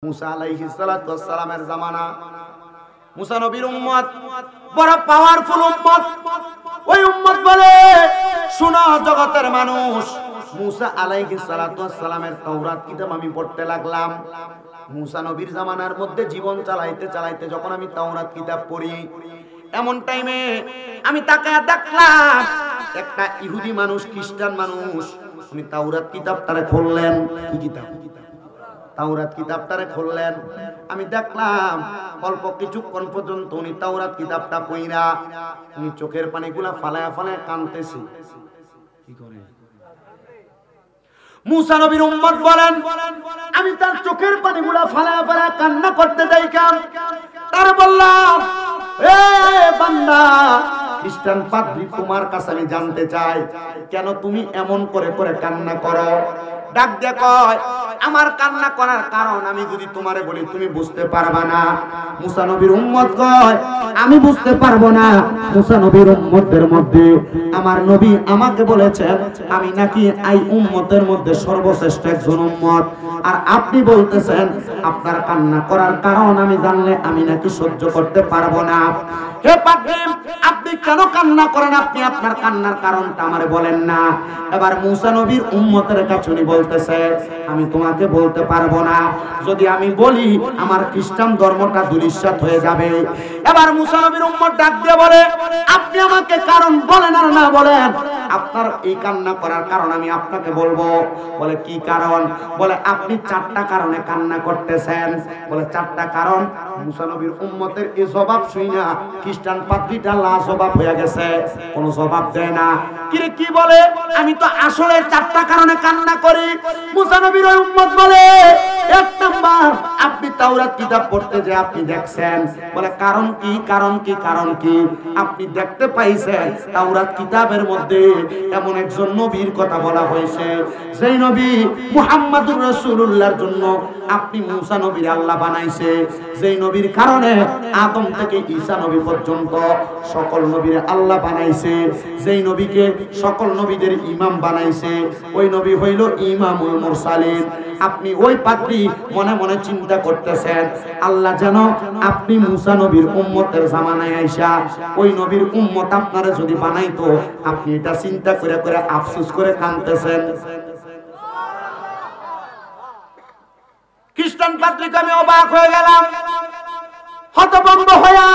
মুসা আলাইহিস সালাতু ওয়াস সালামের জামানা। মুসা নবীর উম্মত বড় পাওয়ারফুল উম্মত। ওই উম্মত বলে, শোনো জগতের মানুষ, মুসা আলাইহিস সালাতু ওয়াস সালামের তাওরাত কিতাব আমি পড়তে লাগলাম। মুসা নবীর জামানার মধ্যে জীবন চালাইতে চালাইতে যখন আমি তাওরাত কিতাব পড়ি, এমন টাইমে আমি তাকায় দেখলাম একটা ইহুদি মানুষ, খ্রিস্টান মানুষ, উনি তাওরাত কিতাবটারে খুললেন। কি কিতাব? তাওরাত কিতাবটারে খুললেন। আমি দেখলাম অল্প কিছুক্ষণ পর্যন্ত উনি তাওরাত কিতাবটা পড়া উনি চোখের পানিগুলা ফালায়া ফালায়া কাঁদতেছে। কি করে? মুসা নবীর উম্মত বলেন, আমি তার চোখের পানিগুলা ফালায়া ফালায়া কান্না করতে দেখলাম। তার বললাম, এ বান্দা, খ্রিস্টান পাদ্রী, তোমার কাছে আমি জানতে চাই, কেন তুমি এমন করে করে কান্না করো? ডাক দিয়ে কয়, আমার কান্না করার কারণ আমি যদি তোমারে বলি তুমি বুঝতে পারবা না। মুসা নবীর উম্মত কয়, আমি বুঝতে পারবো না। মুসা নবীর উম্মতদের মধ্যে আমার নবী আমাকে বলেছেন আমি নাকি এই উম্মতের মধ্যে সর্বশ্রেষ্ঠ একজন উম্মত, আর আপনি বলতেছেন আপনার কান্না করার কারণ আমি জানলে আমি নাকি সহ্য করতে পারবো না। হে পাদ্রী, আপনি কেন কান্না করেন? আপনি আপনার কান্নার কারণটা আমারে বলেন না। এবার মুসা নবীর উম্মতের কাছে উনি বলতেছে, আমি তোমাকে বলতে পারবো না, যদি আমি বলি আমার খ্রিস্টান ধর্মটা দুলিশ্বাত হয়ে যাবে। এবার মুসা নবীর উম্মত ডাক দিয়ে বলে, আপনি আমাকে কারণ বলেন আর না বলেন, আপনার এই কান্না করার কারণ আমি আপনাকে বলবো। বলে কি কারণ? বলে আপনি 4টা কারণে কান্না করতেছেন। বলে 4টা কারণ। মুসা নবীর উম্মতের এই জবাব শুইনা খ্রিস্টান পাদ্রীটা লাজবাব হয়ে গেছে, কোনো জবাব দেয় না। কিরে কি বলে? আমি তো আসলে 4টা কারণে কান্না করি। মুসা নবীর ওই উম্মত বলে, 1 নাম্বার, আপনি তাওরাত কিতাব পড়তে যে আপনি দেখছেন। বলে কারণ কি? কারণ কি? কারণ কি? আপনি দেখতে পাইছেন তাওরাত কিতাবের মধ্যে এমন একজন নবীর কথা বলা হয়েছে, যেই নবী মুহাম্মাদুর রাসূলুল্লাহর জন্য আপনি মুসা নবীর আল্লাহ বানাইছে, যেই নবীর কারণে আদম থেকে ঈসা নবী পর্যন্ত সকল নবীর আল্লাহ বানাইছে, যেই নবীকে সকল নবীদের ইমাম বানাইছে, ওই নবী হইল ইমামুল মুরসালিন। আপনি ওই পাদ্রী মনে মনে চিন্তা করতেছেন আল্লাহ যেন আপনি মুসা নবীর উম্মতের জামানায় আইসা ওই নবীর উম্মত আপনারা যদি বানাইতো, আপনি এটা চিন্তা করে করে আফসোস করে কাঁদতেছেন। খ্রিস্টান পাদ্রীকে আমি অবাক হয়ে গেলাম, হতভম্ব হইয়া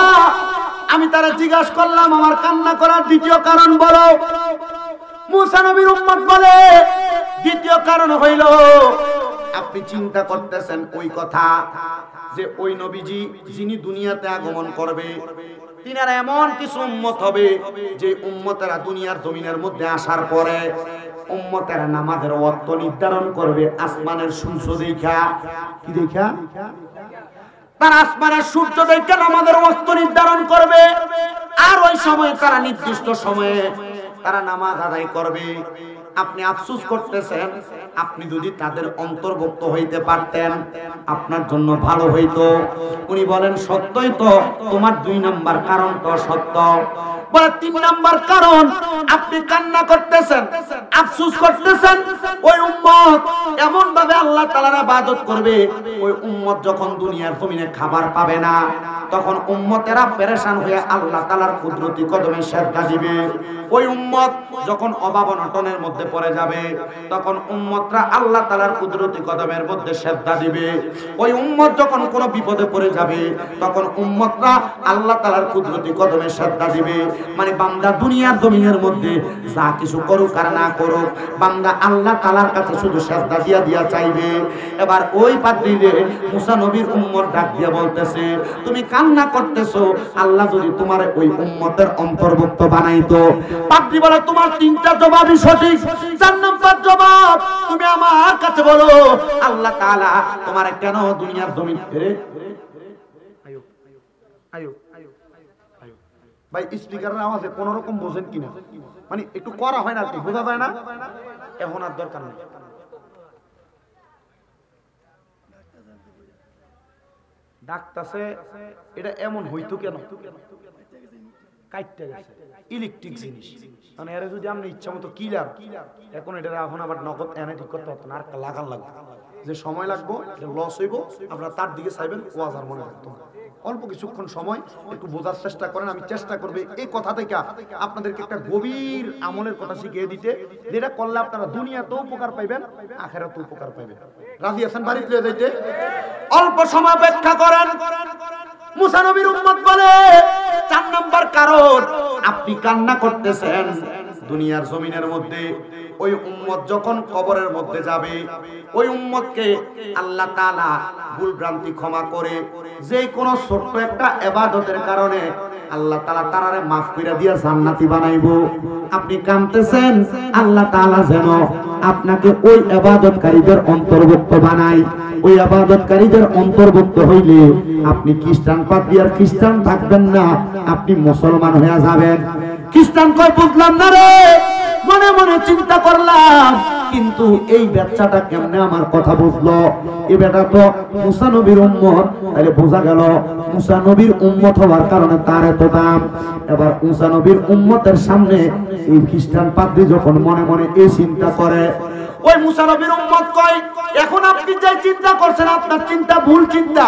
আমি তারা জিজ্ঞাসা করলাম, আমার কান্না করার দ্বিতীয় কারণ বলো। মুসা নবীর উম্মত বলে, দ্বিতীয় কারণ হইল আপনি চিন্তা করতেছেন ওই কথা যে ওই নবীজি যিনি দুনিয়াতে আগমন করবে, তিনারা এমন কিছু উম্মত হবে যে উম্মতেরা দুনিয়ার জমিনের মধ্যে আসার পরে উম্মতেরা নামাজের ওয়াক্ত নির্ধারণ করবে আসমানের সূর্য দেখা। কি দেখা? তারা আসমানের সূর্য দেখে নামাজের ওয়াক্ত নির্ধারণ করবে, আর ওই সময় তারা নির্দিষ্ট সময়ে তারা নামাজ আদায় করবে। আপনি আফসোস করতেছেন, আপনি যদি তাদের অন্তর্ভুক্ত হইতে পারতেন আপনার জন্য ভালো হইতো। উনি বলেন, সত্যই তো, তোমার 2 নাম্বার কারণ তো সত্য। বলে 3 নাম্বার কারণ, আপনি কান্না করতেছেন, আফসোস করতেছেন, ওই উম্মত এমন ভাবে আল্লাহ তাআলার ইবাদত করবে, ওই উম্মত যখন দুনিয়ার জমিনে খাবার পাবে না, তখন উম্মতেরা পেরেশান হয়ে আল্লাহ তাআলার কুদরতি কদমে সেজদা দিবে। ওই উম্মত যখন অভাব অনটনের মধ্যে পড়ে যাবে, তখন উম্মতরা আল্লাহ তাআলার কুদরতি কদমের মধ্যে সেজদা দিবে। ওই উম্মত যখন কোনো বিপদে পড়ে যাবে, তখন উম্মতরা আল্লাহ তাআলার কুদরতি কদমে সেজদা দিবে। মানে বান্দা দুনিয়ার জমিনের মধ্যে যা কিছু করুক আর না করুক, বান্দা আল্লাহ তাআলার কাছে শুধু সেজদা দিয়া দিয়া চাইবে। এবার ওই পাদ্রীরে মুসা নবীর উম্মত ডাক দিয়া বলতেছে, তুমি কান্না করতেছো, আল্লাহ যদি তোমার ওই উম্মতের অন্তর্ভুক্ত বানাইতো। পাদ্রী বলে, তোমার 3টা জবাবই সঠিক। 4 নাম্বার জবাব, তুমি আমার কাছে বলো আল্লাহ তাআলা তোমার কেন দুনিয়ার জমিন রে আয়ো আয়ো ভাই, স্পিকারের আওয়াজে কোন রকম বোঝেন কিনা? মানে একটু করা হয় না, কি বোঝা যায় না? এখন আর দরকার নেই। ডাকতাছে, এটা এমন হইতো কেন? কাটতে গেছে ইলেকট্রিক জিনিস, মানে এর যদি আমরা ইচ্ছা মতো কিলার, এখন এটা এখন আবার নগদ এনে ঠিক করতে হতো না, আর লাগান লাগবে। যে সময় লাগবে এটা লস হইব, আপনারা তার দিকে চাইবেন, ওয়াজ আর মনে রাখতো না। অল্প কিছুক্ষণ সময় একটু বোঝার চেষ্টা করেন। আমি চেষ্টা করবে এই কথা থেকে আপনাদেরকে একটা গভীর আমলের কথা শিখিয়ে দিতে, যেটা করলে আপনারা দুনিয়াতেও উপকার পাইবেন, আখিরাতেও উপকার পাইবেন। রাজি আছেন বাড়িতে লয়ে যাইতে? অল্প সময় অপেক্ষা করেন। মুসা নবীর উম্মত বলে 4 নাম্বার কারণ আপনি কান্না করতেছেন দুনিয়ার জমিনের মধ্যে। ওই উম্মত যখন কবরের মধ্যে যাবে, ওই উম্মতকে আল্লাহ তাআলা ভুল ভ্রান্তি ক্ষমা করে যে কোনো ছোট্ট একটা ইবাদতের কারণে আল্লাহ তাআলা তারারে মাফ করে দিয়া জান্নাতি বানাইবো। আপনি কাঁদতেছেন আল্লাহ তাআলা যেন আপনাকে ওই ইবাদতকারীদের অন্তর্ভুক্ত বানায়। ওই ইবাদতকারীদের অন্তর্ভুক্ত হইলে আপনি খ্রিস্টান পাদ্রিয়ার খ্রিস্টান থাকবেন না, আপনি মুসলমান হয়ে যাবেন। খ্রিস্টান কই বুঝলাম না রে, মনে মনে চিন্তা করলাম, কিন্তু এই বাচ্চাটা কেমনে আমার কথা বুঝলো? এই বেটা তো মুসা নবীর উম্মত, তাহলে বোঝা গেল মুসা নবীর উম্মত হওয়ার কারণে তার এত দাম। এবার মুসা নবীর উম্মতের সামনে এই খ্রিস্টান পাদ্রী যখন মনে মনে এই চিন্তা করে, ওই মুসা নবীর উম্মত কয় এখন আপনি যে চিন্তা করছেন আপনার চিন্তা ভুল চিন্তা।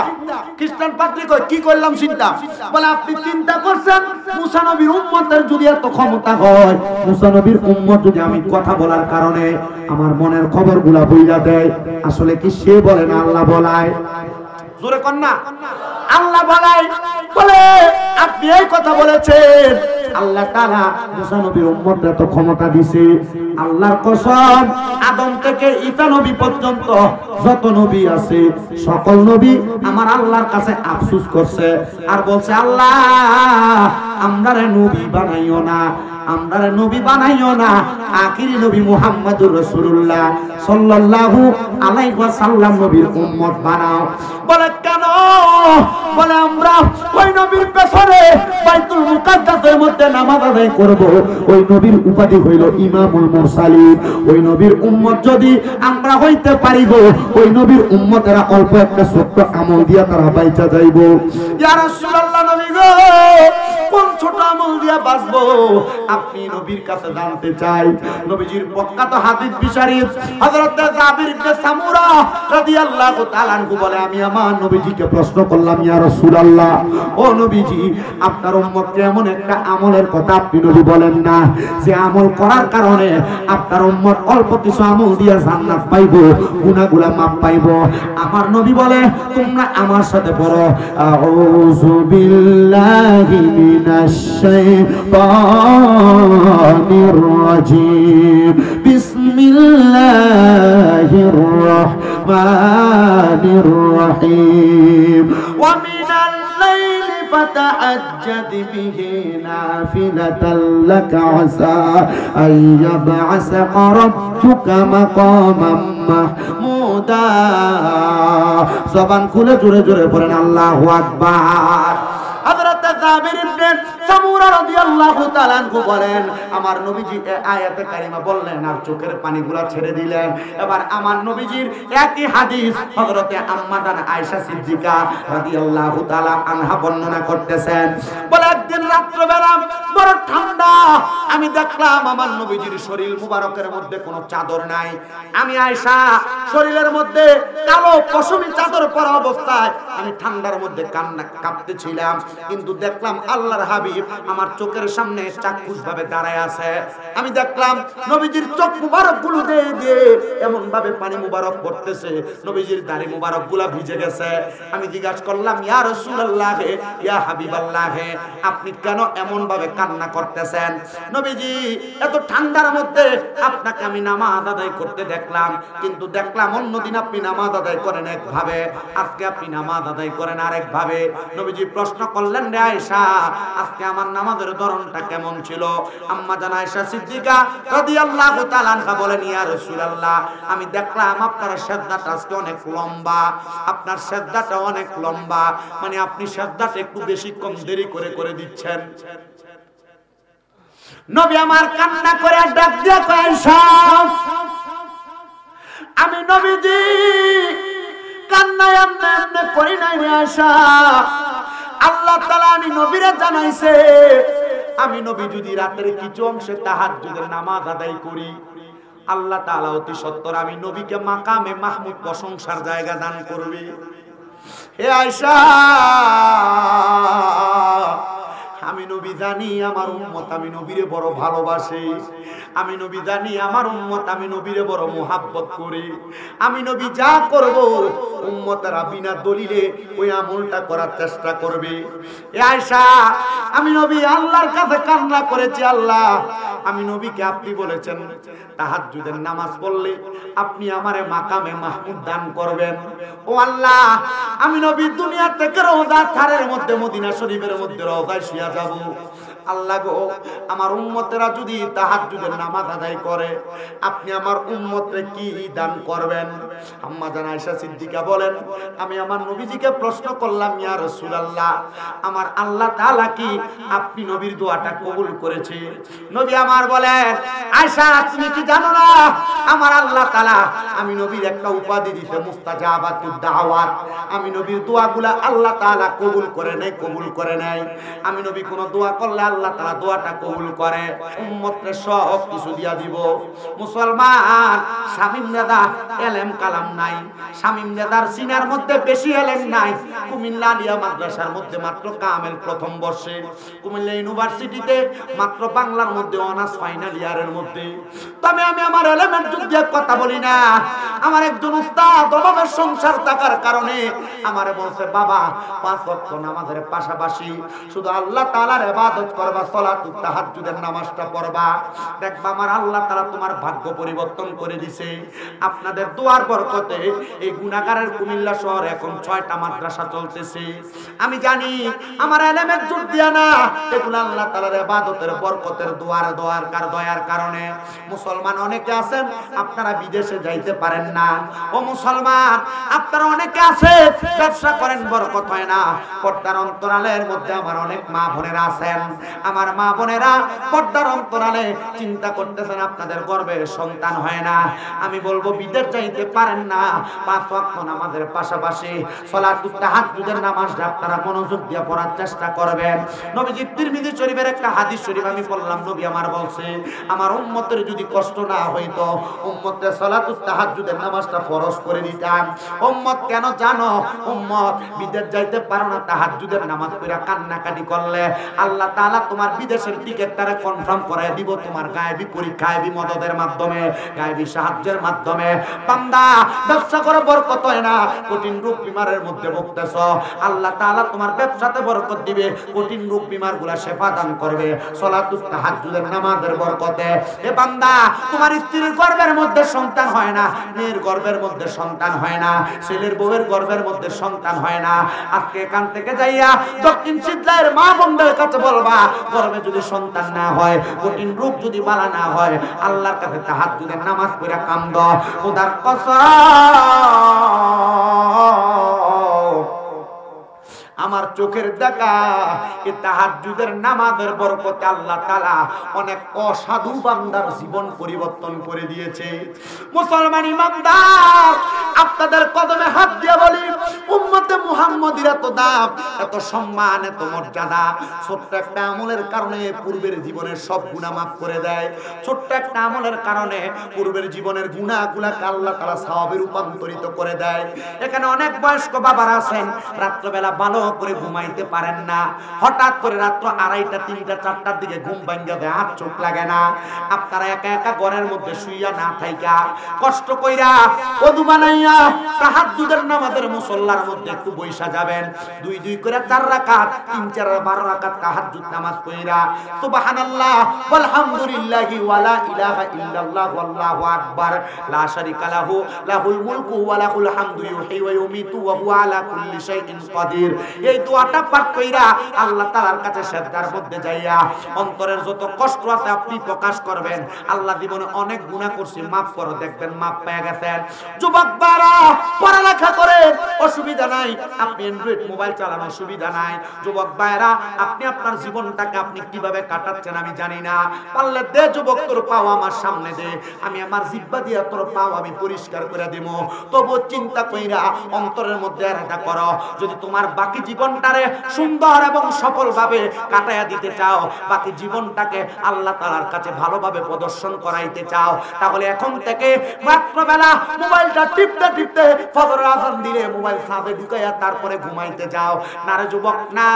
খ্রিস্টান পাদ্রী কয় কি করলাম চিন্তা? বলে আপনি চিন্তা করছেন মুসা নবীর উম্মতের যদি এত ক্ষমতা হয়, মুসা নবীর উম্মত যদি আমি কথা বলার কারণে আমার মনের খবরগুলা বইলা দেয়, আসলে কি সে বলে না আল্লাহ বলায়? জোরে কর না, আল্লাহ বলায়। বলে আপনি এই কথা বলেছেন, আল্লাহ তাআলা মুসা নবীর উম্মতকে এত ক্ষমতা দিয়েছে। আল্লাহর কসম, আদম থেকে ঈসা নবী পর্যন্ত যত নবী আছে সকল নবী আমার আল্লাহর কাছে আফসোস করছে আর বলছে আল্লাহ আমরারে নবী বানাইও না, আমরারে নবী বানাইও না, আখিরি নবী মুহাম্মদুর রাসূলুল্লাহ সাল্লাল্লাহু আলাইহি ওয়াসাল্লাম নবীর উম্মত বানাও। বলে কেন? বলে আমরা ওই নবীর পেছনে বাইতুল মুকাদ্দাসের মধ্যে নামাজ আদায় করব। ওই নবীর উপাধি হইল ইমামুল মুরসালিন। ওই নবীর উম্মত যদি আমরা হইতে পারিব, ওই নবীর উম্মতেরা অল্প একটা ছোট্ট আমল দিয়া তারা বাইচা যাইব। ইয়া রাসূলুল্লাহ, নবী গো কোন ছোট আমল দিয়া বাঁচবো আপনি নবীর কাছে জানতে চাই। নবীজির প্রখ্যাত হাদিস বিশারিফ হযরত জাবির ইবনে সামুরা রাদিয়াল্লাহু তাআলা আনহু বলে আমি আমার নবীজিকে প্রশ্ন করলাম, ইয়া রাসূলুল্লাহ, ও নবীজি আপনার উম্মতকে এমন একটা আমলের কথা আপনি নবী বলেন না যে আমল করার কারণে আপনার উম্মত অল্প কিছু আমল দিয়া জান্নাত পাইবো, গুনাহগুলো মাফ পাইবো। আমার নবী বলে তোমরা আমার সাথে পড়ো, আউযু বিল্লাহি মিনাশ শাইতানির রাজীম, বিসমিল্লাহির রাহমানির রহিম, ওয়া মিনাল লাইলি ফাতাহাজ্জাদ বিহি নাফিলাতাল লাকা আসা আইয়াবআসাকা রাব্বুকা মাকামান মাহমুদা। জবান খুলে জোরে জোরে পড়েন আল্লাহু আকবার। হযরত জাবির ইবনে সামুরা রাদিয়াল্লাহু তাআলা আনহু বলেন আমার নবীজি এই আয়াতে কারিমা বললেন আর চোখের পানিগুলো ছেড়ে দিলেন। এবার আমার নবীজির একই হাদিস হযরতে আম্মা জান আয়েশা সিদ্দিকা রাদিয়াল্লাহু তাআলা আনহা বর্ণনা করতেছেন। বলে একদিন রাত্রিবেলা বড় ঠান্ডা, আমি দেখলাম আমার নবীজির শরীর মুবারকের মধ্যে কোনো চাদর নাই। আমি আয়েশা শরীরের মধ্যে কালো পশমি চাদর পরা অবস্থায় আমি ঠান্ডার মধ্যে কাঁপতেছিলাম, কিন্তু দেখলাম আল্লাহর হাবিব আমার চোখের সামনে চাক্ষুষ ভাবে দাঁড়ায় আছে। আমি দেখলাম নবীজির চোখ মুবারক গুলো দিয়ে এমন ভাবে পানি মুবারক পড়তেছে, নবীজির দাড়ি মুবারক গুলা ভিজে গেছে। আমি জিজ্ঞাসা করলাম ইয়া রাসূলুল্লাহ, ইয়া হাবিবাল্লাহ, আপনি কেন এমন ভাবে কান্না করতেছেন? নবীজি এত ঠান্ডার মধ্যে আপনাকে আমি নামাজ আদায় করতে দেখলাম, কিন্তু দেখলাম অন্যদিন আপনি নামাজ আদায় করেন একভাবে, আজকে আপনি নামাজ আদায় করেন আরেক ভাবে। নবীজি প্রশ্ন করলেন, রে আয়েশা আজকে আমার নামাজের ধরনটা কেমন ছিল? আম্মা জান আয়েশা সিদ্দিকা রাদিয়াল্লাহু তাআলা আনহা বলেন, ইয়া রাসূলুল্লাহ, আমি দেখলাম আপনার সিজদাটা আজকে অনেক লম্বা, আপনার সিজদাটা অনেক লম্বা, মানে আপনি সিজদাটা একটু বেশি কম দেরি করে করে দিচ্ছেন। নবী আমার কান্না করে ডাক দিয়া কয়, আয়েশা আমি নবীজি কান্নায় এমনি করি নাই রে আয়েশা, আল্লাহ তাআলা আমি নবীরে জানাইছে আমি নবী যদি রাতের কিছু অংশে তাহাজ্জুদের নামাজ আদায় করি, আল্লাহ তাআলা অতি সত্বর আমি নবীকে মাকামে মাহমুদ প্রশংসার জায়গা দান করবে। হে আয়েশা, আমি নবী জানি আমার উম্মত আমি নবীরে বড় ভালোবাসে, আমি নবী জানি আমার উম্মত আমি নবীরে বড় মোহাব্বত করি। আমি নবী যা করব উম্মতেরা বিনা দলিলে ওই আমলটা করার চেষ্টা করবে। এ আয়েশা, আমি নবী আল্লাহর কাছে কান্না করেছি, আল্লাহ আমি নবীকে আপনি বলেছেন তাহাজ্জুদের নামাজ পড়লে আপনি আমারে মাকামে মাহমুদ দান করবেন। ও আল্লাহ, আমি নবী দুনিয়া থেকে রওজা থারের মধ্যে মদিনা শরীফের মধ্যে রওজায় শুয়ে যাব। আল্লাহ গো, আমার উম্মতেরা যদি তাহাজ্জুদের নামাজ আদায় করে আপনি আমার উম্মতরে কি দান করবেন? আম্মা জান আয়েশা সিদ্দিকা বলেন, আমি আমার নবীজিকে প্রশ্ন করলাম, ইয়া রাসূলুল্লাহ, আমার আল্লাহ তাআলা কি আপনি নবীর দোয়াটা কবুল করেছে? নবী আমার বলেন, আয়েশা তুমি কি জানো না আমার আল্লাহ তাআলা আমি নবীর একটা উপাধি দিতে মুস্তাজাবাতুদ দাওয়াত। আমি নবীর দোয়াগুলা আল্লাহ তাআলা কবুল করে নেয়, কবুল করে নেয়। আমি নবী কোন দোয়া করলে আল্লাহ তাআলা দোয়াটা কবুল করে, উম্মতরে সব কিছু দিয়া দিব। মুসলমান, শামীম দাদা এলেম কালাম নাই, শামীম দাদার সিনার মধ্যে বেশি এলেম নাই। কুমিল্লা আলিয়া মাদ্রাসার মধ্যে মাত্র কামেল প্রথম বর্ষে, কুমিল্লা ইউনিভার্সিটিতে মাত্র বাংলার মধ্যে অনার্স ফাইনাল ইয়ারের মধ্যে। তবে আমি আমার এলেমের যুগ দিয়ে কথা বলি না। আমার একজন উস্তাদ অভাবের সংসার থাকার কারণে আমারে বলছে, বাবা 5 ওয়াক্ত নামাজের পাশাপাশি শুধু আল্লাহ তাআলার ইবাদত করবা, সালাতুত তাহাজ্জুদের নামাজটা পড়বা, দেখবা আমার আল্লাহ তাআলা তোমার ভাগ্য পরিবর্তন করে দিছে। আপনাদের দোয়ার বরকতে এই গুনাহগারের কুমিল্লা শহরে এখন 6টা মাদ্রাসা চলতেছে। আমি জানি আমার এলেমের যুগ দিয়া না, এগুলো আল্লাহ তাআলার ইবাদতের বরকতের দয়ার কারণে। মুসলমান অনেকে আছেন আপনারা বিদেশে যাইতে পারেন না। ও মুসলমান, আপনারা অনেকে আছে ব্যবসা করেন বরকত হয় না। পর্দার অন্তরালের মধ্যে আমার অনেক মা বোনেরা আছেন, আমার মা বোনেরা পর্দার অন্তরালে চিন্তা করতেছেন আপনাদের গর্ভে সন্তান হয় না। আমি বলবো বিদেশ যাইতে পারেন না, 5 ওয়াক্ত নামাজের পাশাপাশি সালাতুত তাহাজ্জুদের নামাজটা আপনারা মনোযোগ দিয়ে পড়ার চেষ্টা করবেন। নবীজি তিরমিজি শরীফের একটা হাদিস শরীফ আমি বললাম, নবী আমার বলছে আমার উম্মতের যদি কষ্ট না হইতো উম্মতের সালাতুত তাহাজ্জুদের নামাজটা ফরজ করে দিতাম। উম্মত কেন জানো? উম্মত বিদেশ যাইতে পারো না, তাহাজ্জুদের নামাজ পড়া কান্নাকাটি করলে আল্লাহ তাআলা তোমার বিদেশের টিকেটটারে কনফার্ম করায় দিব তোমার গায়েবী পরীক্ষা, গায়েবী মদদের মাধ্যমে, গায়েবী সাহায্যের মাধ্যমে। বান্দা ব্যবসা করে বরকত হয় না, কঠিন রোগ বিমারের মধ্যে ভুগতেছ, আল্লাহ তাআলা তোমার ব্যবসাতে বরকত দিবে, কঠিন রোগ বিমারগুলা শেফা দান করবে সালাতুত তাহাজ্জুদের নামাজের বরকতে। এ বান্দা, তোমার স্ত্রীর গর্ভের মধ্যে সন্তান হয় না, মেয়ের গর্ভের মধ্যে সন্তান হয় না, ছেলের বউয়ের গর্ভের মধ্যে সন্তান হয় না। আজকে এখান থেকে যাইয়া দক্ষিণ শীতলাইয়ের মা বোনদের কাছে বলবা, গর্ভে যদি সন্তান না হয়, কঠিন রোগ যদি বালা না হয়, আল্লাহর কাছে তাহাজ্জুদের নামাজ পড়া কান্দ। খোদার কসম, আমার চোখের দেখা এই তাহাজ্জুদের নামাজের বরকতে আল্লাহ তাআলা অনেক অসাধু বান্দার জীবন পরিবর্তন করে দিয়েছে। মুসলমান ইমানদার, আপনাদের কদমে হাত দিয়ে বলি, উম্মতে মুহাম্মদীর এত দাম, এত সম্মান, এত মর্যাদা, ছোট্ট একটা আমলের কারণে পূর্বের জীবনের সব গুনাহ মাফ করে দেয়। ছোট্ট একটা আমলের কারণে পূর্বের জীবনের গুনাহগুলোকে আল্লাহ তাআলা সওয়াবে রূপান্তরিত করে দেয়। এখানে অনেক বয়স্ক বাবারা আছেন, রাত্রবেলা ভালো করে ঘুমাইতে পারেন না, হঠাৎ করে রাত্র 2:30, 3টা, 4টার দিকে ঘুম ভাঙা দেয়, আর চোখ লাগে না। আপনারা একা একা ঘরের মধ্যে শুইয়া না থাইকা কষ্ট কইরা ওযু বানাইয়া তাহাজ্জুদের নামাজের মুসল্লার মধ্যে একটু বইসা যাবেন। 2 করে 4 রাকাত, 3 4 12 রাকাত তাহাজ্জুদ নামাজ পড়া সুবহানাল্লাহ ওয়ালহামদুলিল্লাহি ওয়ালা ইলাহা ইল্লাল্লাহ ওয়াল্লাহু আকবার লা শারীকা লাহু লাহুল মুলকু ওয়া লাহুল হামদু ইউহয়ী ওয়া ইউমীতু ওয়া হুয়া আলা কুল্লি শাইইন কাদির। এই দোয়াটা পাঠ কইরা আল্লাহ তাআলার কাছে সিজদার মধ্যে যাইয়া অন্তরের যত কষ্ট আছে আপনি প্রকাশ করবেন। আল্লাহ জীবনে অনেক গুনাহ করছি, মাফ করো, দেখবেন মাফ পেয়ে গেছেন। যুবক বারা, পড়ালেখা করেন, অসুবিধা নাই, আপনি অ্যান্ড্রয়েড মোবাইল চালানো অসুবিধা নাই। যুবক ভাইরা, আপনি আপনার জীবনটাকে আপনি কিভাবে কাটাচ্ছেন আমি জানি না, পারলে দে যুবক তোর পাও আমার সামনে দে, আমি আমার জিহ্বা দিয়ে তোর পাও আমি পরিষ্কার করে দেব। তবু চিন্তা কইরা অন্তরের মধ্যে এরাটা করো, যদি তোমার বাকি জীবন জীবনটারে সুন্দর এবং সফলভাবে কাটায়া দিতে চাও, বাকি জীবনটাকে আল্লাহ তাআলার কাছে ভালোভাবে প্রদর্শন করাইতে চাও, তাহলে এখন থেকে রাত্রবেলা মোবাইলটা টিপতে টিপতে ফজরের আযান দিলে মোবাইল সাথে ঢুকাইয়া তারপরে ঘুমাইতে যাও না রে যুবক। না,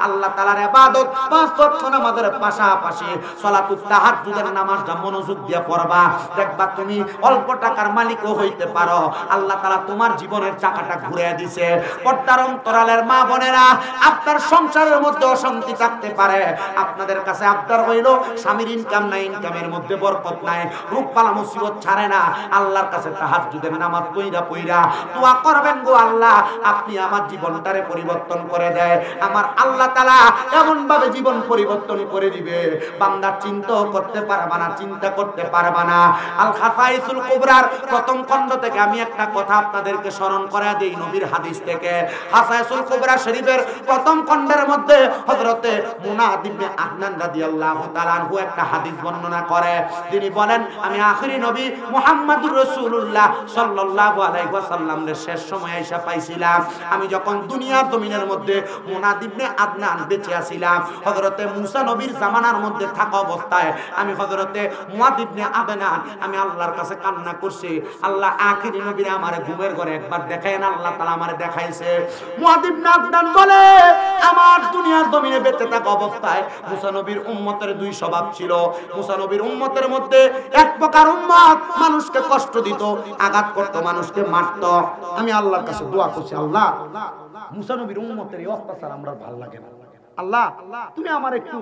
আল্লাহ তাআলার ইবাদত পাঁচ ওয়াক্ত নামাজের পাশাপাশি সালাতুত তাহাজ্জুদের নামাজটা মনোযোগ দিয়ে পড়বা, দেখবা তুমি অল্প টাকার মালিকও হইতে পারো। আল্লাহ তাআলা তোমার জীবনের চাকাটা ঘুরিয়ে দিয়েছে। পর্দার অন্তরালের মা বোনেরা, আপনার সংসারের মধ্যে অশান্তি থাকতে পারে, আপনাদের কাছে আবদার হইল স্বামীর ইনকাম নাই, ইনকামের মধ্যে বরকত নাই, রূপবালা মুসিবত ছাড়ে না, আল্লাহর কাছে তাহাজ্জুদের নামাজ পইরা পইরা দোয়া করবেন, গো আল্লাহ আপনি আমার জীবনটারে পরিবর্তন করে দেয়। আমার আল্লাহ তাআলা এমন ভাবে জীবন পরিবর্তন করে দিবে, বান্দা চিন্তাও করতে পারবা না, চিন্তা করতে পারবা না। আল খাসাইসুল কুবরার প্রথম খণ্ড থেকে আমি একটা কথা আপনাদেরকে স্মরণ করা দেই, নবীর হাদিস থেকে। খাসাইসুল কুবরা শরীফের প্রথম খণ্ডের মধ্যে হযরতে মুনাদ ইবনে আদনান রাদিয়াল্লাহু তাআলা আনহু একটা হাদিস বর্ণনা করে। তিনি বলেন, আমি আখিরি নবী মুহাম্মদুর রাসূলুল্লাহ সাল্লাল্লাহু আলাইহি ওয়াসাল্লামের শেষ সময় আইসা পাইছিলাম। আমি যখন দুনিয়ার জমিনের মধ্যে মুনাদ ইবনে আদনান বেঁচে আছিলাম, হযরতে মুসা নবীর জামানার মধ্যে থাকা অবস্থায় আমি হযরতে মুয়াদ ইবনে আদনান আমি আল্লাহর কাছে কান্না করছি, আল্লাহ আখিরি নবীর আমারে ঘুমের ঘরে একবার দেখায় না, আল্লাহ তাআলা আমারে দেখাইছে। মুয়াদ ইবনে আদনান বলে, আমার দুনিয়ার জমিনে বেঁচে থাকা অবস্থায় মুসা নবীর উম্মতের দুই স্বভাব ছিল। মুসা নবীর উম্মতের মধ্যে এক প্রকার উম্মত মানুষকে কষ্ট দিত, আঘাত করত, মানুষকে মারত। আমি আল্লাহর কাছে দোয়া করছি, আল্লাহ মুসা নবীর উম্মতের এই অত্যাচার আমরা ভালো লাগে না, আল্লাহ তুমি আমার একটু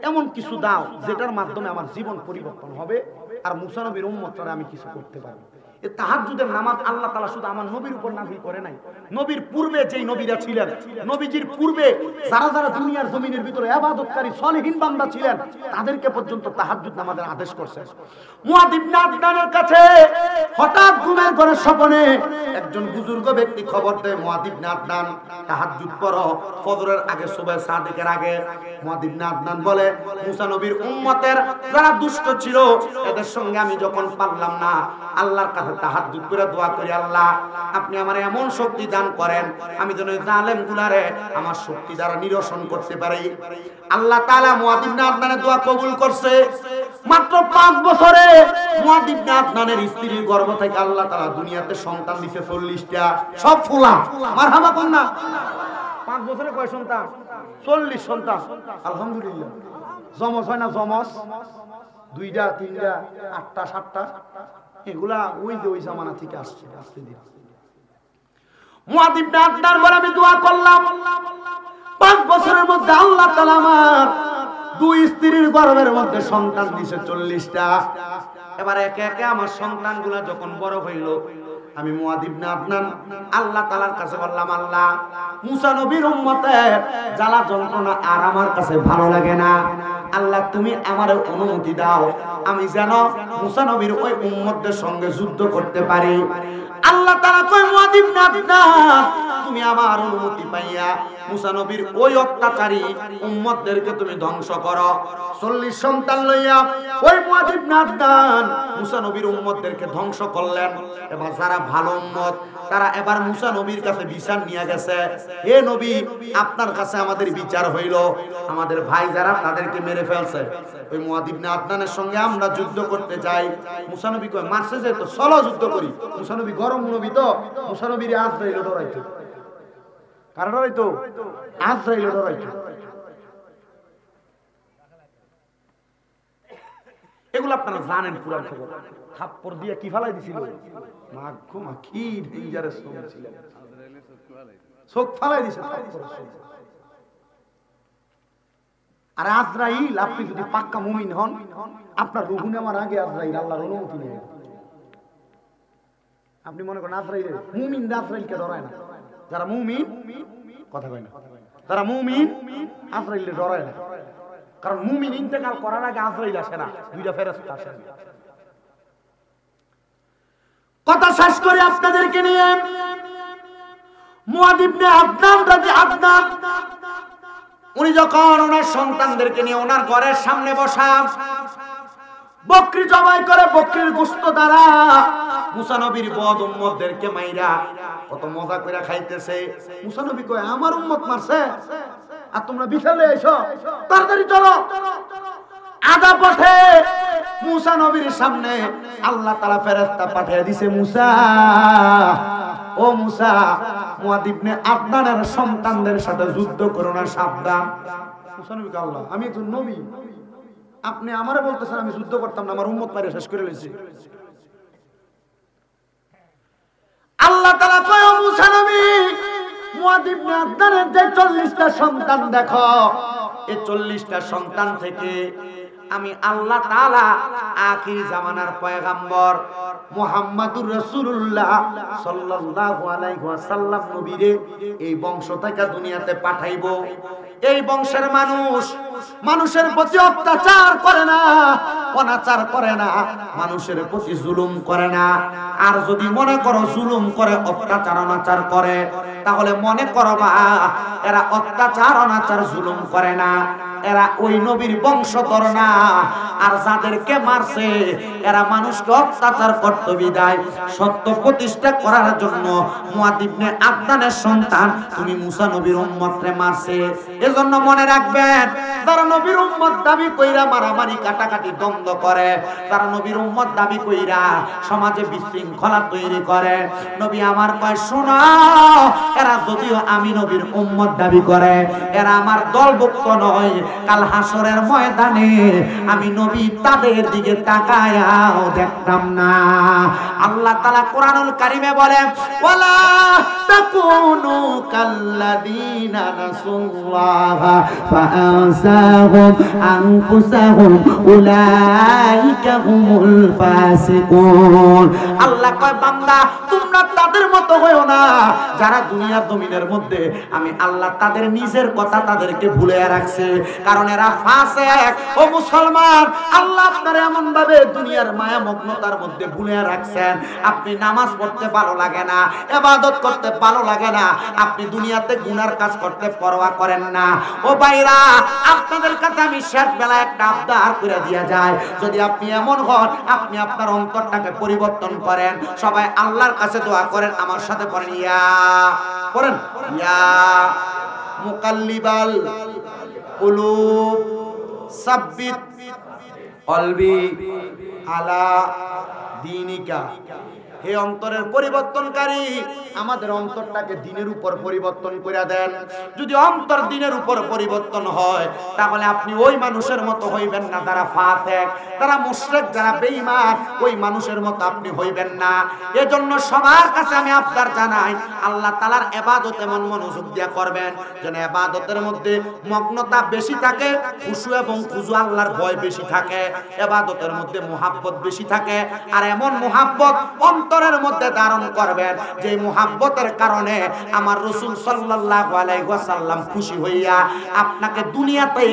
এমন কিছু দাও যেটার মাধ্যমে আমার জীবন পরিবর্তন হবে আর মুসা নবীর উম্মতরা আমি কিছু করতে পারবো। এই তাহাজ্জুদের নামাজ আল্লাহ তাআলা শুধু আমার নবীর উপর নাযিল করে নাই, নবীর পূর্বে যেই নবীরা ছিলেন, নবীজির পূর্বে যারা যারা দুনিয়ার জমিনের ভিতরে ইবাদতকারী সলিহিন বান্দা ছিলেন, তাদেরকে পর্যন্ত তাহাজ্জুদ নামাজের আদেশ করছেন। মুয়াদ ইবনে আদনানের কাছে হঠাৎ ঘুমের ঘরে স্বপ্নে একজন বুজুর্গ ব্যক্তি খবর দেয়, মুয়াদ ইবনে আদনান তাহাজ্জুদ পড়ো, ফজরের আগে, সুবহ সাদিকের আগে। মুয়াদ ইবনে আদনান বলে, মুসা নবীর উম্মতের যারা দুষ্ট ছিল এদের সঙ্গে আমি যখন পারলাম না, আল্লাহর কাছে তাহাজ্জুদ করে দোয়া করি, আল্লাহ আপনি আমার এমন শক্তি দান করেন আমি যেন জালেম গুলারে আমার শক্তি দ্বারা নিরসন করতে পারি। আল্লাহ তাআলা মুয়াদ ইবনে আদনানের দোয়া কবুল করছে। মাত্র 5 বছরে মুয়াদ ইবনে আদনানের স্ত্রীর গর্ভ থেকে আল্লাহ তাআলা দুনিয়াতে সন্তান দিয়েছে 40টা, সব ফুলা। মারহাবা কোন না? 5 বছরে কয় সন্তান? 40 সন্তান। আলহামদুলিল্লাহ। জমজ হয় না? জমজ 2টা 3টা 8টা 7টা, এগুলা ওই যে ওই জামানা থেকে আসছে। আসতে দিন মুয়াদ ইবনে আদনান বলে, আমি দোয়া করলাম 5 বছরের মধ্যে আল্লাহ তাআলা আমার 2 স্ত্রীর গর্ভের মধ্যে সন্তান দিয়েছে 40টা। এবার একে একে আমার সন্তানগুলা যখন বড় হইল, আমি মুয়াদ ইবনে আদনান আল্লাহ তাআলার কাছে বললাম, আল্লাহ মুসা নবীর উম্মতের জ্বালা যন্ত্রণা আর আমার কাছে ভালো লাগে না, আল্লাহ তুমি আমারে অনুমতি দাও আমি যেন মুসা নবীর ওই উম্মতদের সঙ্গে যুদ্ধ করতে পারি। আল্লাহ তাআলা কয়, মুয়াদ ইবনে আদনান তুমি আমার অনুমতি পাইয়া মুসা নবীর ওই অত্যাচারী উম্মতদেরকে তুমি ধ্বংস করো। 40 সন্তান লইয়া ওই মুয়াদ ইবনে আদনান মুসা নবীর উম্মতদেরকে ধ্বংস করলেন। এবার যারা ভালো উম্মত তারা এবার মুসা নবীর কাছে বিচার নিয়ে গেছে, হে নবী আপনার কাছে আমাদের বিচার হইল, আমাদের ভাই যারা তাদেরকে মেরে ফেলছে, ওই মুয়াদ ইবনে আদনানের সঙ্গে আমরা যুদ্ধ করতে চাই। মুসা নবী কয়, মারছে যে তো চলো যুদ্ধ করি। মুসা নবী গরম নবী তো, মুসা নবীর আজরাইল ডরাইতো। কারা ডরাইতো? আজরাইল ডরাইতো। এগুলো আপনারা জানেন পুরান খবর। থাপ্পড় দিয়ে কি ফালাই দিছিল, মাগো কি ডেঞ্জারাস ছিল, চোখ ফালাই দিছে। আর আজরাইল, আপনি যদি পাক্কা মুমিন হন, আপনার রূহ নেওয়ার আগে আজরাইল আল্লাহর অনুমতি নেবে। আপনি মনে করেন আজরাইল, মুমিন আজরাইলকে ডরায় না। যারা মুমিন, কথা কয় না, যারা মুমিন আজরাইলকে ডরায় না, কারণ মুমিন ইন্তেকাল করার আগে আজরাইল আসে না, 2টা ফেরেশতা আসে। কথা শেষ করে আপনাদেরকে নিয়ে মুয়াদ ইবনে আদনান রাদিয়াল্লাহু উনি যখন ওনার সন্তানদেরকে নিয়ে ওনার ঘরের সামনে বসা, বকরি জবাই করে বকরির গোশত দ্বারা মুসা নবীর বদ উম্মতদেরকে মাইরা কত মজা করে খাইতেছে। মুসা নবী কয় আমার উম্মত মারছে আর তোমরা বিছালে আইছো, তাড়াতাড়ি চলো। আদা পথে মুসা নবীর সামনে আল্লাহ তাআলা ফেরেশতা পাঠিয়ে দিয়েছে, মুসা ও মুসা, মুআদ ইবনে আদনানের সন্তানদের সাথে যুদ্ধ করো না, সাবধান। মুসা নবী কয় আল্লাহ আমি একজন নবী, আপনি আমারে বলতেছেন আমি যুদ্ধ করতাম না, আমার উম্মত মাইরা শেষ করে লইছি। আল্লাহ তাআলা কয় ও মুসা নবী, মুআদ ইবনে আদনানের যে 40টা সন্তান দেখো, এই 40টা সন্তান থেকে আমি আল্লাহ তাআলা আখির জামানার পয়গম্বর মুহাম্মাদুর রাসূলুল্লাহ সাল্লাল্লাহু আলাইহি ওয়াসাল্লাম নবীরে এই বংশ থেকে দুনিয়াতে পাঠাইবো। এই বংশের মানুষ মানুষের প্রতি অত্যাচার করে না, অনাচার করে না, মানুষের প্রতি জুলুম করে না। আর যদি মনে করো জুলুম করে, অত্যাচার অনাচার করে, তাহলে মনে করবা এরা অত্যাচার অনাচার জুলুম করে না, এরা ওই নবীর বংশধর না। আর যাদেরকে মারছে এরা মানুষকে অত্যাচার করতে বিদায় সত্য প্রতিষ্ঠা করার জন্য মুআদ ইবনে আদনানের সন্তান তুমি মুসা নবীর উম্মতরে মারছে। এজন্য মনে রাখবেন, যারা নবীর উম্মত দাবি কইরা মারামারি কাটাকাটি দ্বন্দ্ব করে, যারা নবীর উম্মত দাবি কইরা সমাজে বিশৃঙ্খলা তৈরি করে, নবী আমার কয় শোনো, এরা যদিও আমি নবীর উম্মত দাবি করে, এরা আমার দলভুক্ত নয়। কাল হাসরের ময়দানে আমি নবী তাদের দিকে তাকায়াও দেখতাম না। আল্লাহ তাআলা কোরআনুল কারীমে বলেন, ওয়ালা তাকুনু কাল্লাযীনা নাসুল্লাহা ফাআনসাহুম আনফুসাহুম উলাইকা হুমুল ফাসিকুন। আল্লাহ কয় বান্দা তোমরা তাদের মতো হয়ো না যারা দুনিয়ার জমিনের মধ্যে আমি আল্লাহ তাদের নিজের কথা তাদেরকে ভুলে রাখছে, কারণ এরা ফাসিক। ও মুসলমান, আল্লাহ আপনারা এমন ভাবে দুনিয়ার মায়া মগ্নতার মধ্যে ভুলে রাখছেন, আপনি নামাজ পড়তে ভালো লাগে না, ইবাদত করতে ভালো লাগে না, আপনি দুনিয়াতে গুনার কাজ করতে পরোয়া করেন না। ও ভাইরা, আপনাদের কাছে আমি শেষ বেলা একটা আবদার করে দিয়া যায়, যদি আপনি এমন হন আপনি আপনার অন্তরটাকে পরিবর্তন করেন, সবাই আল্লাহর কাছে দোয়া করেন, আমার সাথে পড়েন ইয়া, পড়েন ইয়া মুকাল্লিবাল কুলুব সাব্বিত কলবি আলা দীনিকা। হে অন্তরের পরিবর্তনকারী, আমাদের অন্তরটাকে দ্বীনের উপর পরিবর্তন করে দেন। যদি অন্তর দ্বীনের উপর পরিবর্তন হয়, তাহলে আপনি ওই মানুষের মতো হইবেন না যারা ফাসিক, যারা মুশরিক, যারা বেঈমান, ওই মানুষের মতো আপনি হইবেন না। এজন্য সবার কাছে আমি আবদার জানাই, আল্লাহ তাআলার ইবাদত এমন মনোযোগ দিয়ে করবেন যেন ইবাদতের মধ্যে মগ্নতা বেশি থাকে, খুশু এবং খুজু আল্লাহর ভয় বেশি থাকে, ইবাদতের মধ্যে মুহাব্বত বেশি থাকে। আর এমন মুহাব্বত অন্তরের মধ্যে ধারণ করবেন যে মুহাব্বতের কারণে আমার রাসূল সাল্লাল্লাহু আলাইহি ওয়াসাল্লাম খুশি হইয়া আপনাকে দুনিয়াতেই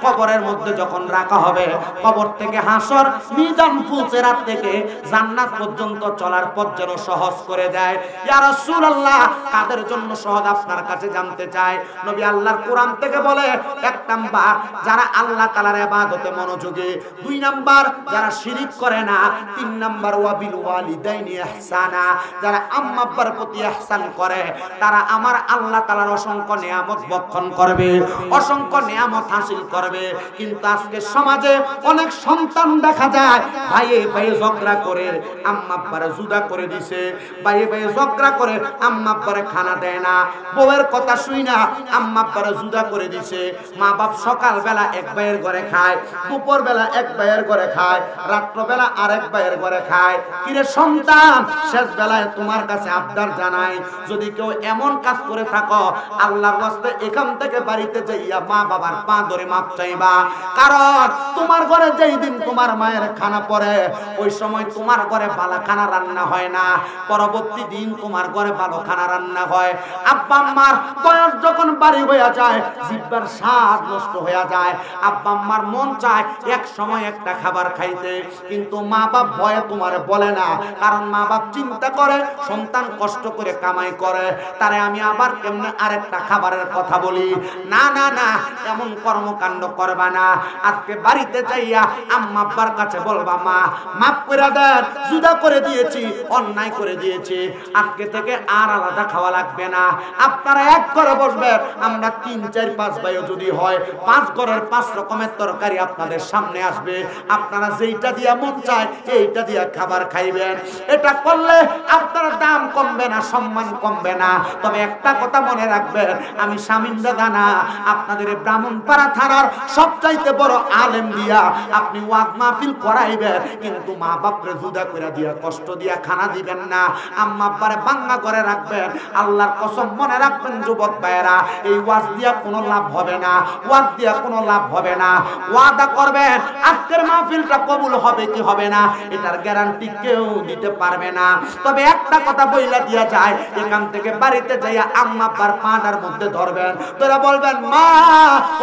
কবরের মধ্যে যখন রাখা হবে, কবর থেকে হাসর মিজান ফুলসিরাত থেকে জান্নাত পর্যন্ত চলার পথ যেন সহজ করে দেয়। ইয়া রাসূলুল্লাহ, কাদের জন্য সহজ আপনার কাছে জানতে চাই। নবী আল্লাহর কোরআন থেকে বলে, এক নাম্বার যারা আল্লাহ তাআলার ইবাদতে মনোযোগী, দুই নাম্বার যারা শিরিক করে না, তিন নাম্বার ওয়াবিল ওয়ালিদাইনি ইহসানা, যারা আম্মা আব্বার প্রতি ইহসান করে, তারা আমার আল্লাহ তাআলার অসংখ্য নিয়ামত ভক্ষণ করবে, অসংখ্য নিয়ামত হাসিল করবে। কিন্তু আজকে সমাজে অনেক সন্তান দেখা যায় ভাইয়ে ভাইয়ে ঝগড়া করে আম্মা আব্বারে জুদা করে দিছে, ভাইয়ে ভাইয়ে ঝগড়া করে আম্মা আব্বারে খানা দেয় না, বউয়ের কথা শুই না আম্মা আব্বারে জুদা করে দিছে। মা বাপ সকাল বেলা এক ভাইয়ের ঘরে খায়, দুপুর বেলা এক ভাইয়ের ঘরে খায়, রাত্র বেলা আরেক ভাইয়ের ঘরে খায়। কিরে সন্তান, শেষ বেলায় তোমার কাছে আবদার জানাই, যদি কেউ এমন কাজ করে থাকো, আল্লাহর রাস্তায় এখান থেকে বাড়িতে যাইয়া মা বাবার পা ধরে মাপ চাইবা। কারণ তোমার ঘরে যেই দিন তোমার মায়ের খানা পড়ে, ওই সময় তোমার ঘরে ভালো খানা রান্না হয় না, পরবর্তী দিন তোমার ঘরে ভালো খানা রান্না হয়। আব্বা আম্মার বয়স যখন বাড়ি হয়ে যায়, জিহ্বার স্বাদ নষ্ট হয়ে যায়, আব্বা আম্মার মন চায় এক সময় একটা খাবার খাইতে, কিন্তু মা বাপ ভয়ে তোমার বলে না, কারণ মা বাপ চিন্তা করে সন্তান কষ্ট করে কামাই করে, তারে আমি আবার কেমনে আরেকটা খাবারের কথা বলি? না না না, এমন কর্মকাণ্ড করবা না। আজকে বাড়িতে যাইয়া আম্মা আব্বার কাছে বলবা, মা মাফ করে দেন, জুদা করে দিয়েছি, অন্যায় করে দিয়েছি, আজকে থেকে আর আলাদা খাওয়া লাগবে না। আপনারা এক ঘরে বসবেন, আমরা 3, 4, 5 ভাইও যদি হয় 5 ঘরের 5 রকমের তরকারি আপনাদের সামনে আসবে, আপনারা যেইটা দিয়া মন চায় এইটা দিয়া খাবার খাইবেন। এটা করলে আপনার দাম কমবে না, সম্মান কমবে না। তবে একটা কথা মনে রাখবেন, আমি শামীম দাদা না, আপনাদের ব্রাহ্মণপাড়া থানার সবচাইতে বড় আলেম দিয়া আপনি ওয়াজ মাহফিল করাইবেন, কিন্তু মা বাপরে জুদা করে দিয়া কষ্ট দিয়া খানা দিবেন না, আম্মা আব্বারে বাঙ্গা করে রাখবেন। আল্লাহর কসম মনে রাখবেন যুবক ভাইয়েরা, এই ওয়াজ দিয়া কোনো লাভ হবে না, ওয়াজ দিয়া কোনো লাভ হবে না। ওয়াদা করবেন আজকের মাহফিলটা কবুল হবে কি হবে না, এটার গ্যারান্টি কেউ দিতে পারবে না। তবে একটা কথা বইলা দিয়া যায়, এখান থেকে বাড়িতে যাইয়া আম্মা আব্বার পাটার মধ্যে ধরবেন, তোরা বলবেন, মা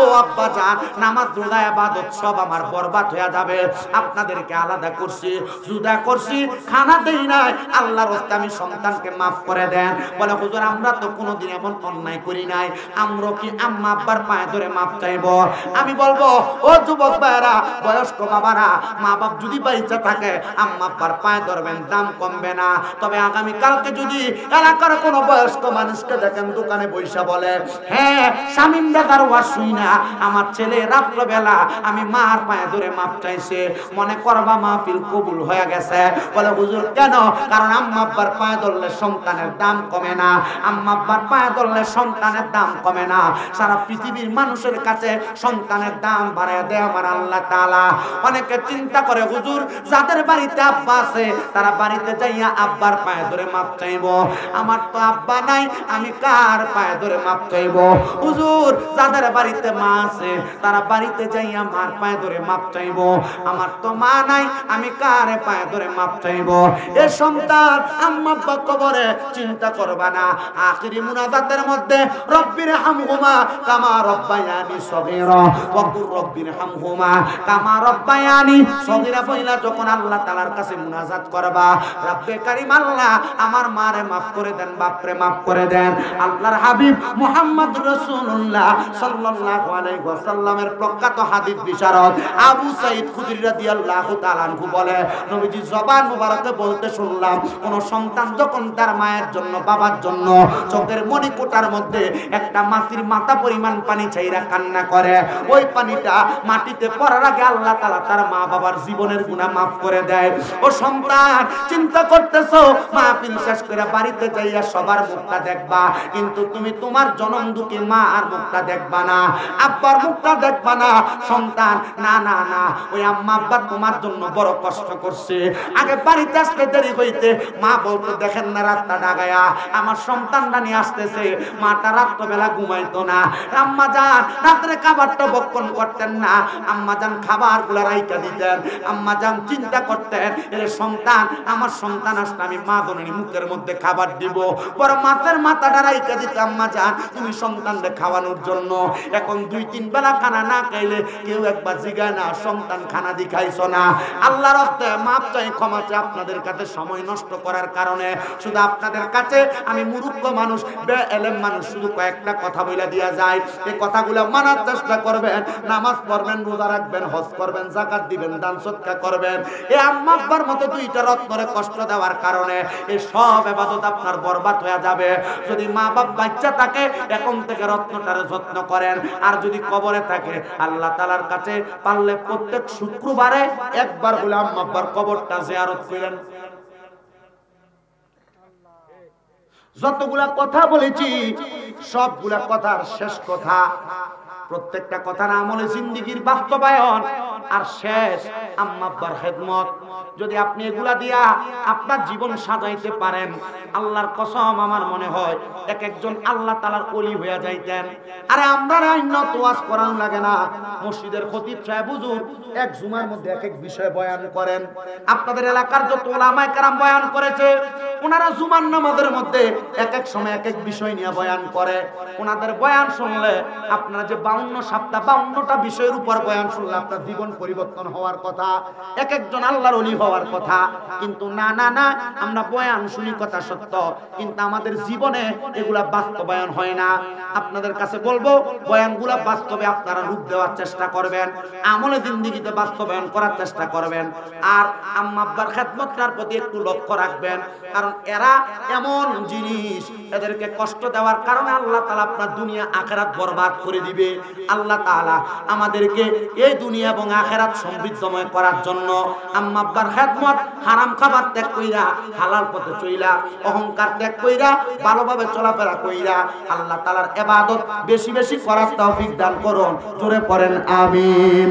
ও আব্বা জান, নামাজ রোজা ইবাদত সব আমার বরবাদ হয়ে যাবে, আপনাদেরকে আলাদা করছি, জুদা করছি, খানা দেই নাই, আল্লাহর রাস্তে আমি সন্তানকে মাফ করে দেন। বলে, হুজুর আমরা তো কোনোদিন এমন অন্যায় করি নাই, আমরা কি আম্মা আব্বার পায়ে ধরে মাফ চাইবো? আমি বলবো, ও যুবক ভাইরা, বয়স্ক বাবারা, মা বাপ যদি বাইচা থাকে আম্মা আব্বার পায়ে ধরবেন, দাম কমবে না। তবে আগামী কালকে যদি এলাকার কোনো বয়স্ক মানুষকে দেখেন দোকানে বৈশা বলে, হ্যাঁ শামীম দাদার ওয়াজ শুই না, আমার ছেলে রাত্রবেলা আমি মার পায়ে ধরে মাপ চাইছে, মনে করবা মাহফিল কবুল হয়ে গেছে। বলে, হুজুর কেন? কারণ আম্মা আব্বার পায়ে ধরলে সন্তানের দাম কমে না, আম্মা আব্বার পায়ে ধরলে সন্তানের দাম কমে না। সারা পৃথিবীর মানুষের কাছে সন্তানের দাম বাড়ায় দেয় আমার আল্লাহ তাআলা। অনেকে চিন্তা করে, হুজুর যাদের বাড়িতে আব্বা আছে তারা বাড়িতে যাইয়া আব্বার পায়ে ধরে মাপ চাইবো, আমার তো আব্বা নাই, আমি কার পায়ে ধরে মাপ চাইবো? হুজুর যাদের বাড়িতে মা আছে তারা বাড়িতে যাইয়া মার পায়ে ধরে মাপ চাইবো, আমার তো মা নাই, আমি কার পায়ে ধরে মাপ চাইবো? এ সন্তান আম্মা আব্বা কবরে, চিন্তা করবা না। আখিরি মুনাজাতের মধ্যে রব্বির হামহুমা কামা রব্বায়ানি সগীরা ওয়া কুর রব্বির হামহুমা কামা রব্বায়ানি সগীরা বইলা যখন আল্লাহ তাআলার কাছে মুনাজাত করবা, রব্বে কারীম আল্লাহ আমার মারে মাফ করে দেন, বাপরে মাফ করে দেন। আল্লাহর হাবিব মুহাম্মদ রাসূলুল্লাহ সাল্লাল্লাহু আলাইহি ওয়াসাল্লামের প্রখ্যাত হাদিস বিশারদ আবু সাঈদ খুদরি রাদিয়াল্লাহু তাআলা আনহু বলে, নবীজি জবান মুবারকে বলতে শুনলাম, কোন সন্তান যখন তার মায়ের জন্য, বাবার জন্য চোখের মণিকোটার মধ্যে একটা মাছির মাথা পরিমাণ পানি ছাইরা কান্না করে, ওই পানিটা মাটিতে পড়ার আগে আল্লাহ তাআলা তার মা বাবার জীবনের গুনাহ মাফ করে দেয়। ও সন্তান, চিন্তা করতেছো মাহফিল শেষ করে বাড়িতে যাইয়া সবার মুখটা দেখবা, কিন্তু তুমি তোমার জনম দুঃখী মা আর মুখটা দেখবা না, আব্বার মুখটা দেখবা না। সন্তান, না না না, ওই আম্মা আব্বা তোমার জন্য বড় কষ্ট করছে। আগে বাড়িতে আসতে দেরি হইতে মা বলতো, দেখেন না রাতটা ডাগায়া আমার সন্তানটা নিয়ে আসতেছে, মাটা রাত্রবেলা ঘুমাইতো না, আম্মা জান রাত্রে খাবারটা বক্ষণ করতেন না, আম্মা জান খাবারগুলো রাইখা দিতেন, আম্মা জান চিন্তা করতেন, এর সন্তান, আমার সন্তান আসলে আমি মা জননী মুখের মধ্যে খাবার দিব, বড় মাথার মাথাটা রাইখা দিত আম্মা জান তুমি সন্তানকে খাওয়ানোর জন্য। এখন 2-3 বেলা খানা না খাইলে কেউ একবার জিগায় না, সন্তান খানা দি খাইছো না? আল্লাহর রাস্তে মাপ চাই, ক্ষমা চাই, আপনাদের কাছে সময় নষ্ট করার কারণে। শুধু আপনাদের কাছে আমি মূর্খ মানুষ, বেএলেম মানুষ, শুধু কয়েকটা কথা বলে দিয়া যায়, এই কথাগুলো মানার চেষ্টা করবেন, নামাজ পড়বেন, রোজা রাখবেন, হজ করবেন, যাকাত দিবেন, দান সদকা করবেন। এই আম্মা আব্বার মতো 2টা রত্নরে কষ্ট দেওয়ার কারণে এই সব ইবাদত আপনার বরবাদ হয়ে যাবে। যদি মা বাপ বাচ্চা থাকে এখন থেকে রত্নটারে যত্ন করেন, আর যদি কবরে থাকে আল্লাহ তাআলার কাছে পারলে প্রত্যেক শুক্রবারে একবার হলে আম্মা আব্বার কবরটা জিয়ারত করেন। যতগুলা কথা বলেছি সবগুলা কথার শেষ কথা, প্রত্যেকটা কথার আমলে জিন্দেগীর বাস্তবায়ন, আর শেষ আম্মা আব্বার খেদমত। যদি আপনি এগুলা দিয়া আপনার জীবন সাজাইতে পারেন, আল্লাহর কসম আমার মনে হয় এক একজন আল্লাহ তাআলার ওলি হয়ে যাইতেন। আরে আমরা উন্নত ওয়াজ করানো লাগে না, মসজিদের খতিব সাহেব হুজুর এক জুমার মধ্যে এক এক বিষয় বয়ান করেন। আপনাদের এলাকার যত উলামায়ে কেরাম বয়ান করেছে, ওনারা জুমার নামাজের মধ্যে এক এক সময় এক এক বিষয় নিয়ে বয়ান করে। ওনাদের বয়ান শুনলে আপনারা যে 52 সপ্তাহ 52টা বিষয়ের উপর বয়ান শুনলে আপনার জীবন পরিবর্তন হওয়ার কথা। এক একজন আল্লাহর ওলি হওয়ার কথা, কিন্তু না না না, আমরা বয়ান শুনি কথা সত্য, কিন্তু আমাদের জীবনে এগুলা বাস্তবায়ন হয় না। আপনাদের কাছে বলবো, বয়ানগুলা বাস্তবে আপনারা রূপ দেওয়ার চেষ্টা করবেন, আমলে জিন্দেগিতে বাস্তবায়ন করার চেষ্টা করবেন। আর আম্মা আব্বার খেদমতটার প্রতি একটু লক্ষ্য রাখবেন, কারণ এরা এমন জিনিস, এদেরকে কষ্ট দেওয়ার কারণে আল্লাহ তাআলা আপনার দুনিয়া আখিরাত বরবাদ করে দিবে। আল্লাহ তাআলা আমাদেরকে এই দুনিয়া এবং আখিরাত সমৃদ্ধময় করার জন্য আম্মা আব্বার খেদমত, হারাম খাবার ত্যাগ কইরা হালাল পথে চইলা, অহংকার ত্যাগ কইরা ভালোভাবে চলাফেরা কইরা আল্লাহ তাআলার ইবাদত বেশি বেশি করার তৌফিক দান করুন। জোরে পড়েন আমিন।